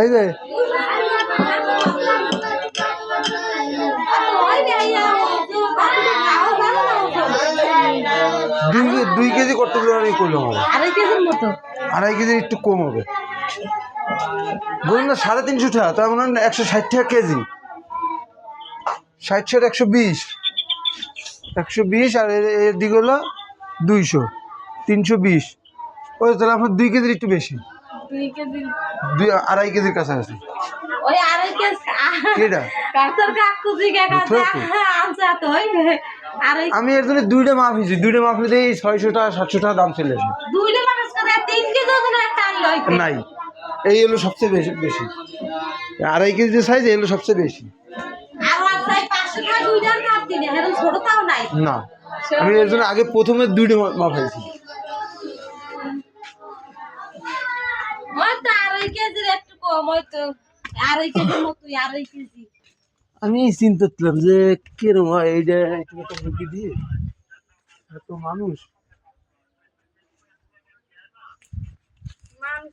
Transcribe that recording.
এই যে দুই কেজি করতে গেলে করলো হবে 2.5 কেজির মতো। 2.5 কেজি একটু কম হবে বলুন না 350 টাকা তার মানে 160 টাকা কেজি 60 120 120 আর এর দিকে হলো 200 320 ওই তাহলে আপনার 2 কেজির একটু বেশি 2 কেজির 2.5 কেজির কাছাকাছি ওই 2.5 কেজি কেটা কাতর কাকু জিগা কাছে আনছা তো হইবে আর আমি এর জন্য দুইটা মাপ হয়েছি দুইটা মাপ হলে 600 টাকা 700 টাকা দাম চলে আসে দুইটা মানুষ করে 3 কেজি ওজন একটা আনলো নাই এই হলো সবচেয়ে বেশি 2.5 কেজি সাইজ এই হলো সবচেয়ে বেশি আর প্রায় 500 টাকা দুইটা না দিনে এরকম ছোট তাও নাই না আমি এর জন্য আগে প্রথমে দুইটা মাপ হয়েছি ওই তো 2.5 কেজির একটু কম ওই তো 2.5 কেজির মতো 2.5 কেজি আমি চিন্তা করলাম যে কিরম হয় এইটা একটু একটা মুরগি দিয়ে এত মানুষ মানুষ